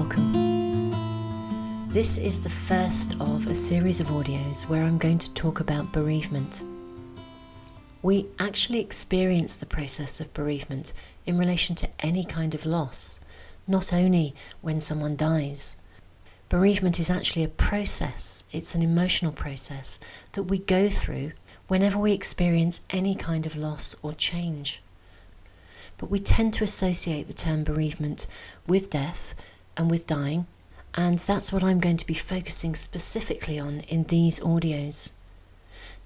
welcome. This is the first of a series of audios where I'm going to talk about bereavement. We actually experience the process of bereavement in relation to any kind of loss, not only when someone dies. Bereavement is actually a process, it's an emotional process that we go through whenever we experience any kind of loss or change. But we tend to associate the term bereavement with death and with dying, and that's what I'm going to be focusing specifically on in these audios.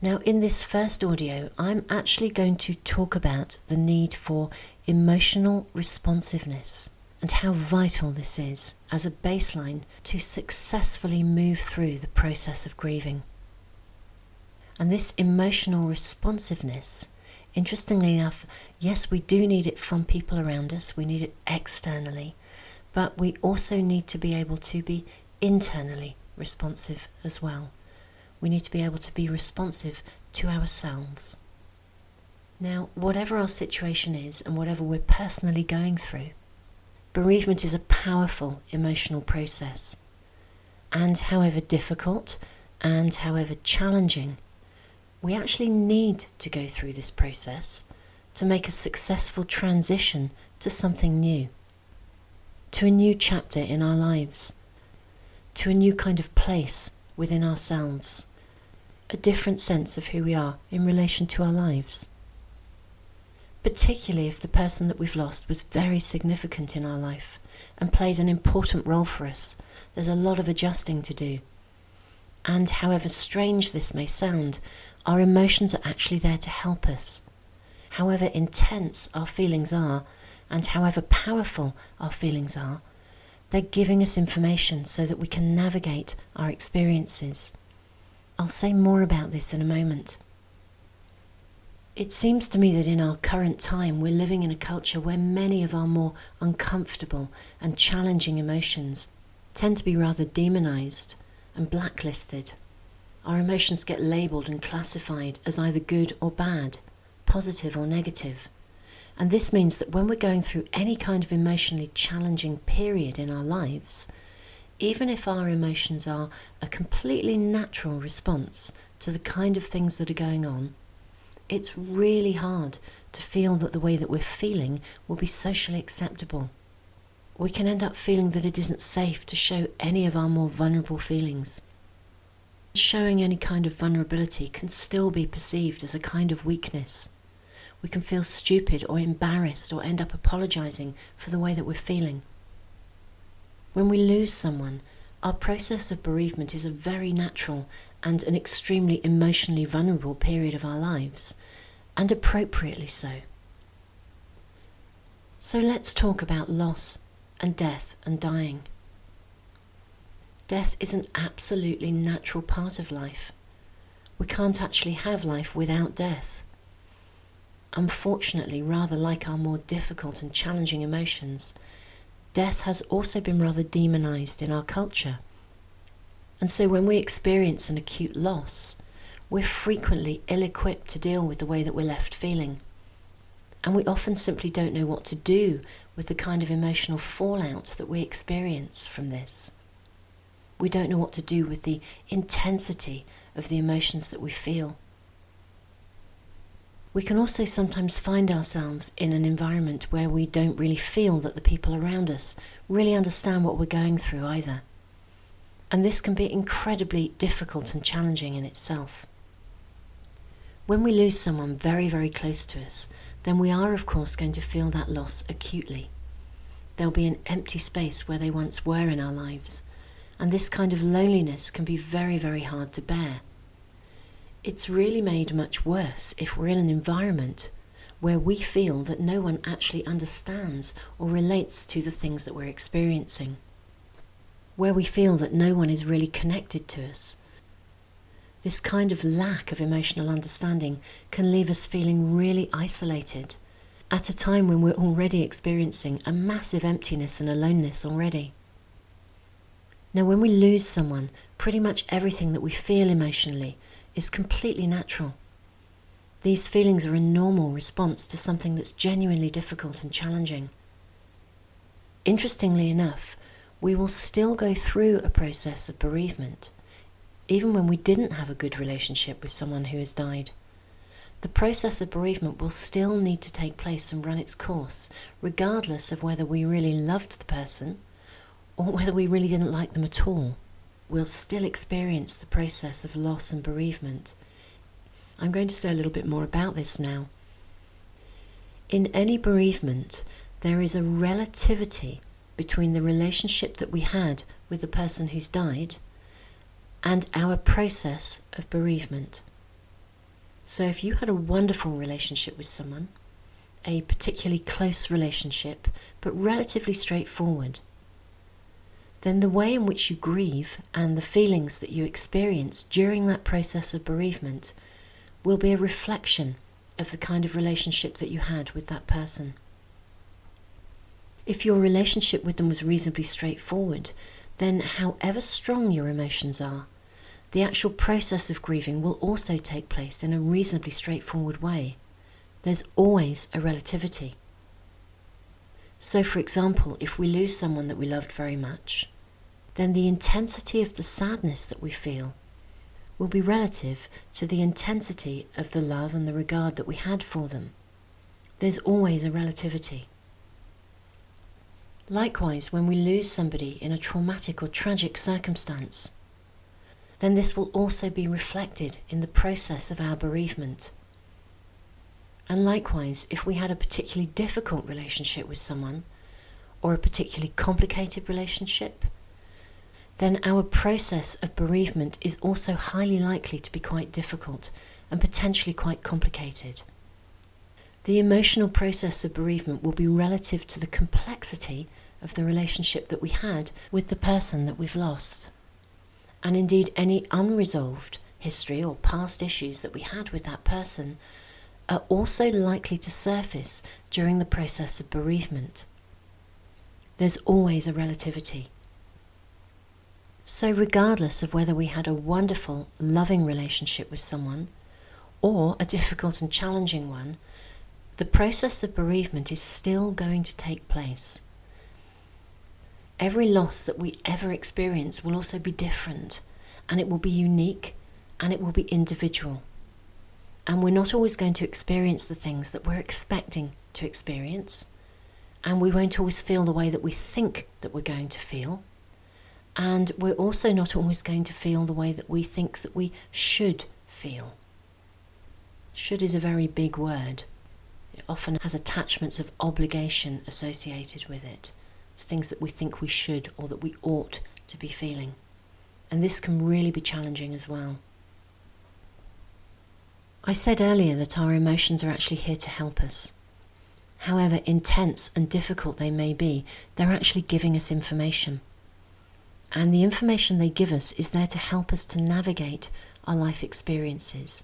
Now, in this first audio, I'm actually going to talk about the need for emotional responsiveness and how vital this is as a baseline to successfully move through the process of grieving. And this emotional responsiveness, interestingly enough, yes, we do need it from people around us, we need it externally, but we also need to be able to be internally responsive as well. We need to be able to be responsive to ourselves. Now, whatever our situation is and whatever we're personally going through, bereavement is a powerful emotional process. And however difficult and however challenging, we actually need to go through this process to make a successful transition to something new, to a new chapter in our lives, to a new kind of place within ourselves, a different sense of who we are in relation to our lives. Particularly if the person that we've lost was very significant in our life and played an important role for us, there's a lot of adjusting to do. And however strange this may sound, our emotions are actually there to help us. However intense our feelings are, and however powerful our feelings are, they're giving us information so that we can navigate our experiences. I'll say more about this in a moment. It seems to me that in our current time we're living in a culture where many of our more uncomfortable and challenging emotions tend to be rather demonized and blacklisted. Our emotions get labelled and classified as either good or bad, positive or negative. And this means that when we're going through any kind of emotionally challenging period in our lives, even if our emotions are a completely natural response to the kind of things that are going on, it's really hard to feel that the way that we're feeling will be socially acceptable. We can end up feeling that it isn't safe to show any of our more vulnerable feelings. Showing any kind of vulnerability can still be perceived as a kind of weakness. We can feel stupid or embarrassed or end up apologizing for the way that we're feeling. When we lose someone, our process of bereavement is a very natural and an extremely emotionally vulnerable period of our lives, and appropriately so. So let's talk about loss and death and dying. Death is an absolutely natural part of life. We can't actually have life without death. Unfortunately, rather like our more difficult and challenging emotions, death has also been rather demonized in our culture. And so when we experience an acute loss, we're frequently ill-equipped to deal with the way that we're left feeling. And we often simply don't know what to do with the kind of emotional fallout that we experience from this. We don't know what to do with the intensity of the emotions that we feel. We can also sometimes find ourselves in an environment where we don't really feel that the people around us really understand what we're going through either. And this can be incredibly difficult and challenging in itself. When we lose someone very, very close to us, then we are of course going to feel that loss acutely. There'll be an empty space where they once were in our lives, and this kind of loneliness can be very, very hard to bear. It's really made much worse if we're in an environment where we feel that no one actually understands or relates to the things that we're experiencing, where we feel that no one is really connected to us. This kind of lack of emotional understanding can leave us feeling really isolated at a time when we're already experiencing a massive emptiness and aloneness already. Now, when we lose someone, pretty much everything that we feel emotionally is completely natural. These feelings are a normal response to something that's genuinely difficult and challenging. Interestingly enough, we will still go through a process of bereavement, even when we didn't have a good relationship with someone who has died. The process of bereavement will still need to take place and run its course, regardless of whether we really loved the person or whether we really didn't like them at all. We'll still experience the process of loss and bereavement. I'm going to say a little bit more about this now. In any bereavement, there is a relativity between the relationship that we had with the person who's died and our process of bereavement. So if you had a wonderful relationship with someone, a particularly close relationship, but relatively straightforward, then the way in which you grieve and the feelings that you experience during that process of bereavement will be a reflection of the kind of relationship that you had with that person. If your relationship with them was reasonably straightforward, then however strong your emotions are, the actual process of grieving will also take place in a reasonably straightforward way. There's always a relativity. So, for example, if we lose someone that we loved very much, then the intensity of the sadness that we feel will be relative to the intensity of the love and the regard that we had for them. There's always a relativity. Likewise, when we lose somebody in a traumatic or tragic circumstance, then this will also be reflected in the process of our bereavement. And likewise, if we had a particularly difficult relationship with someone, or a particularly complicated relationship, then our process of bereavement is also highly likely to be quite difficult and potentially quite complicated. The emotional process of bereavement will be relative to the complexity of the relationship that we had with the person that we've lost. And indeed, any unresolved history or past issues that we had with that person are also likely to surface during the process of bereavement. There's always a relativity. So regardless of whether we had a wonderful, loving relationship with someone or a difficult and challenging one, the process of bereavement is still going to take place. Every loss that we ever experience will also be different, and it will be unique, and it will be individual. And we're not always going to experience the things that we're expecting to experience, and we won't always feel the way that we think that we're going to feel, and we're also not always going to feel the way that we think that we should feel. Should is a very big word. It often has attachments of obligation associated with it. Things that we think we should or that we ought to be feeling. And this can really be challenging as well. I said earlier that our emotions are actually here to help us. However intense and difficult they may be, they're actually giving us information. And the information they give us is there to help us to navigate our life experiences.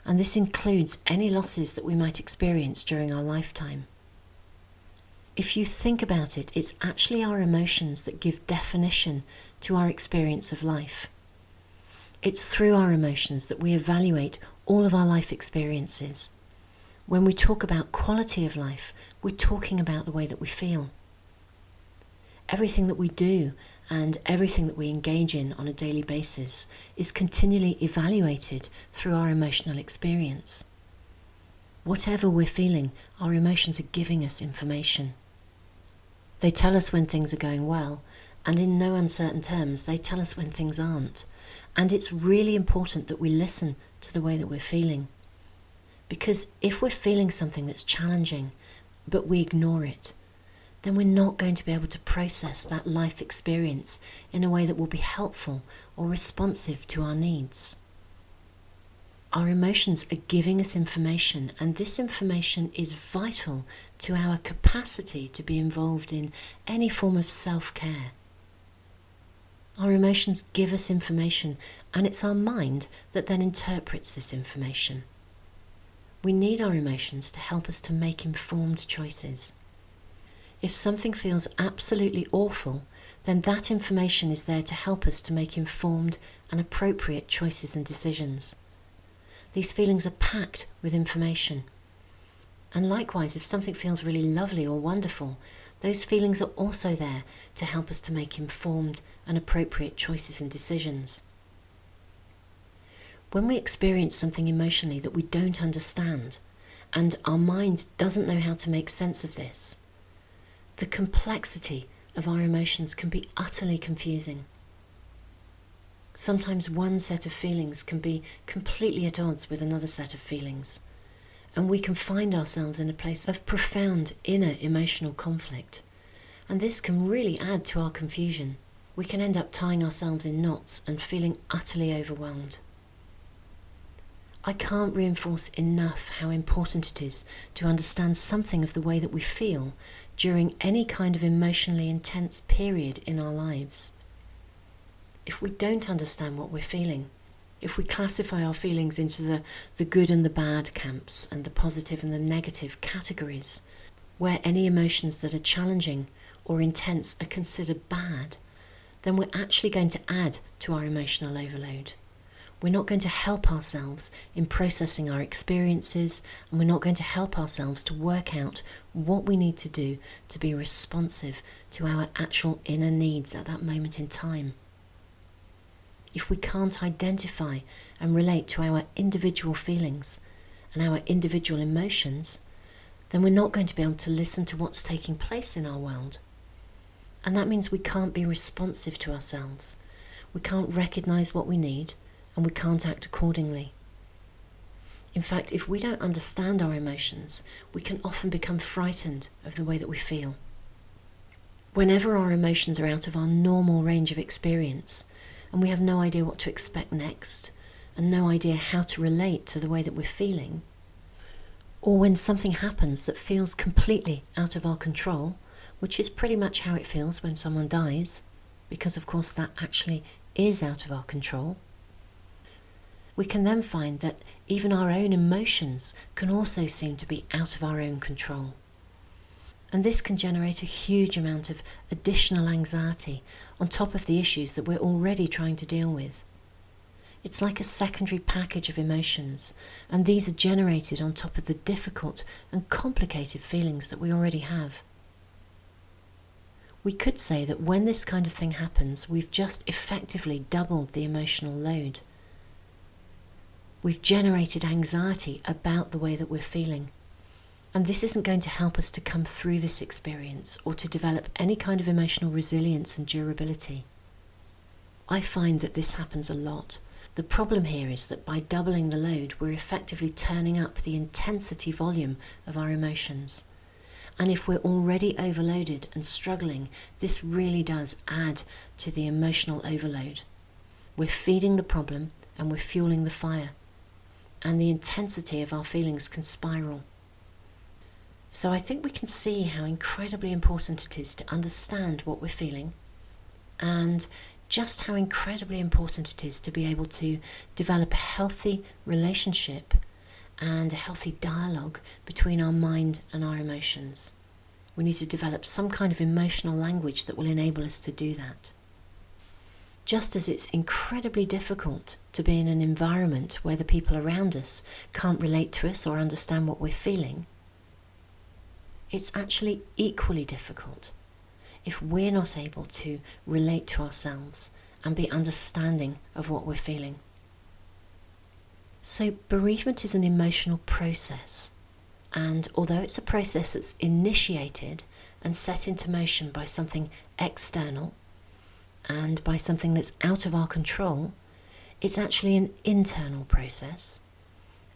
And this includes any losses that we might experience during our lifetime. If you think about it, it's actually our emotions that give definition to our experience of life. It's through our emotions that we evaluate all of our life experiences. When we talk about quality of life, we're talking about the way that we feel. Everything that we do and everything that we engage in on a daily basis is continually evaluated through our emotional experience. Whatever we're feeling, our emotions are giving us information. They tell us when things are going well, and in no uncertain terms, they tell us when things aren't. And it's really important that we listen to the way that we're feeling. Because if we're feeling something that's challenging, but we ignore it, then we're not going to be able to process that life experience in a way that will be helpful or responsive to our needs. Our emotions are giving us information, and this information is vital to our capacity to be involved in any form of self-care. Our emotions give us information, and it's our mind that then interprets this information. We need our emotions to help us to make informed choices. If something feels absolutely awful, then that information is there to help us to make informed and appropriate choices and decisions. These feelings are packed with information. And likewise, if something feels really lovely or wonderful, Those feelings are also there to help us to make informed and appropriate choices and decisions. When we experience something emotionally that we don't understand, and our mind doesn't know how to make sense of this, the complexity of our emotions can be utterly confusing. Sometimes one set of feelings can be completely at odds with another set of feelings, and we can find ourselves in a place of profound inner emotional conflict. And this can really add to our confusion. We can end up tying ourselves in knots and feeling utterly overwhelmed. I can't reinforce enough how important it is to understand something of the way that we feel during any kind of emotionally intense period in our lives. If we don't understand what we're feeling, if we classify our feelings into the good and the bad camps and the positive and the negative categories, where any emotions that are challenging or intense are considered bad, then we're actually going to add to our emotional overload. We're not going to help ourselves in processing our experiences, and we're not going to help ourselves to work out what we need to do to be responsive to our actual inner needs at that moment in time. If we can't identify and relate to our individual feelings and our individual emotions, then we're not going to be able to listen to what's taking place in our world. And that means we can't be responsive to ourselves. We can't recognize what we need, and we can't act accordingly. In fact, if we don't understand our emotions, we can often become frightened of the way that we feel. Whenever our emotions are out of our normal range of experience, and we have no idea what to expect next, and no idea how to relate to the way that we're feeling, or when something happens that feels completely out of our control, which is pretty much how it feels when someone dies, because of course that actually is out of our control, we can then find that even our own emotions can also seem to be out of our own control. And this can generate a huge amount of additional anxiety on top of the issues that we're already trying to deal with. It's like a secondary package of emotions, and these are generated on top of the difficult and complicated feelings that we already have. We could say that when this kind of thing happens, we've just effectively doubled the emotional load. We've generated anxiety about the way that we're feeling. And this isn't going to help us to come through this experience or to develop any kind of emotional resilience and durability. I find that this happens a lot. The problem here is that by doubling the load, we're effectively turning up the intensity volume of our emotions. And if we're already overloaded and struggling, this really does add to the emotional overload. We're feeding the problem and we're fueling the fire. And the intensity of our feelings can spiral. So I think we can see how incredibly important it is to understand what we're feeling, and just how incredibly important it is to be able to develop a healthy relationship and a healthy dialogue between our mind and our emotions. We need to develop some kind of emotional language that will enable us to do that. Just as it's incredibly difficult to be in an environment where the people around us can't relate to us or understand what we're feeling, it's actually equally difficult if we're not able to relate to ourselves and be understanding of what we're feeling. So bereavement is an emotional process, and although it's a process that's initiated and set into motion by something external and by something that's out of our control, it's actually an internal process,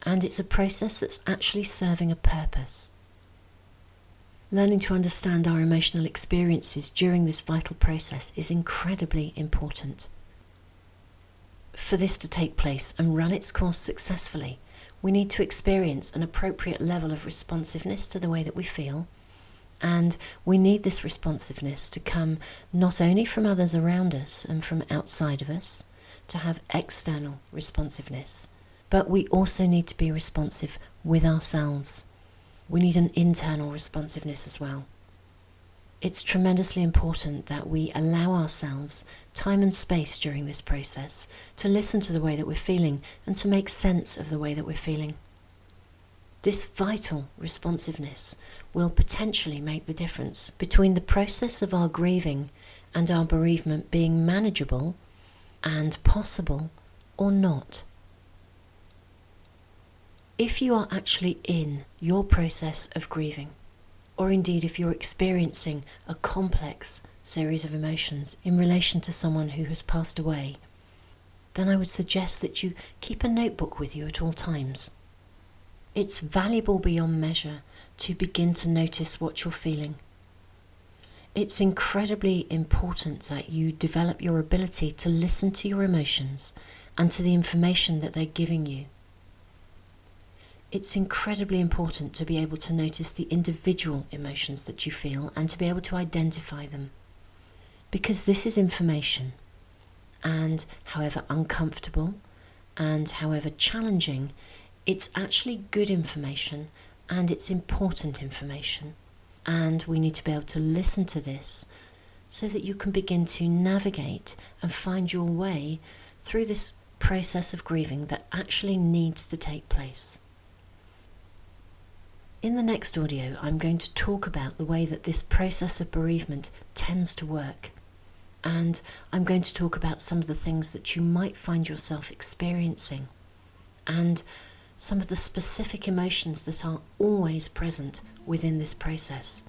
and it's a process that's actually serving a purpose. Learning to understand our emotional experiences during this vital process is incredibly important. For this to take place and run its course successfully, we need to experience an appropriate level of responsiveness to the way that we feel, and we need this responsiveness to come not only from others around us and from outside of us, to have external responsiveness, but we also need to be responsive with ourselves. We need an internal responsiveness as well. It's tremendously important that we allow ourselves time and space during this process to listen to the way that we're feeling and to make sense of the way that we're feeling. This vital responsiveness will potentially make the difference between the process of our grieving and our bereavement being manageable and possible or not. If you are actually in your process of grieving, or indeed if you're experiencing a complex series of emotions in relation to someone who has passed away, then I would suggest that you keep a notebook with you at all times. It's valuable beyond measure to begin to notice what you're feeling. It's incredibly important that you develop your ability to listen to your emotions and to the information that they're giving you. It's incredibly important to be able to notice the individual emotions that you feel and to be able to identify them. Because this is information, and however uncomfortable and however challenging, it's actually good information and it's important information. And we need to be able to listen to this so that you can begin to navigate and find your way through this process of grieving that actually needs to take place. In the next audio, I'm going to talk about the way that this process of bereavement tends to work. And I'm going to talk about some of the things that you might find yourself experiencing and some of the specific emotions that are always present within this process.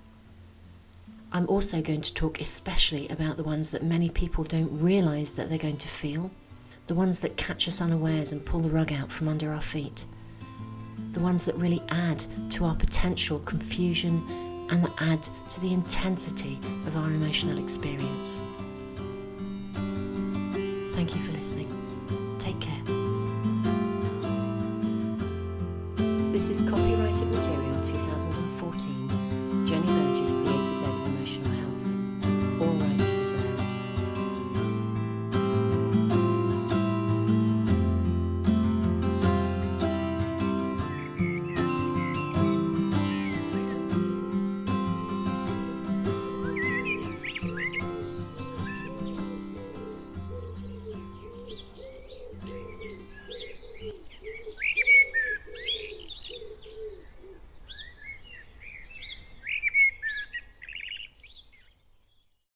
I'm also going to talk especially about the ones that many people don't realise that they're going to feel, the ones that catch us unawares and pull the rug out from under our feet, the ones that really add to our potential confusion and that add to the intensity of our emotional experience. Thank you for listening. Take care. This is copyrighted material 2014. Jenny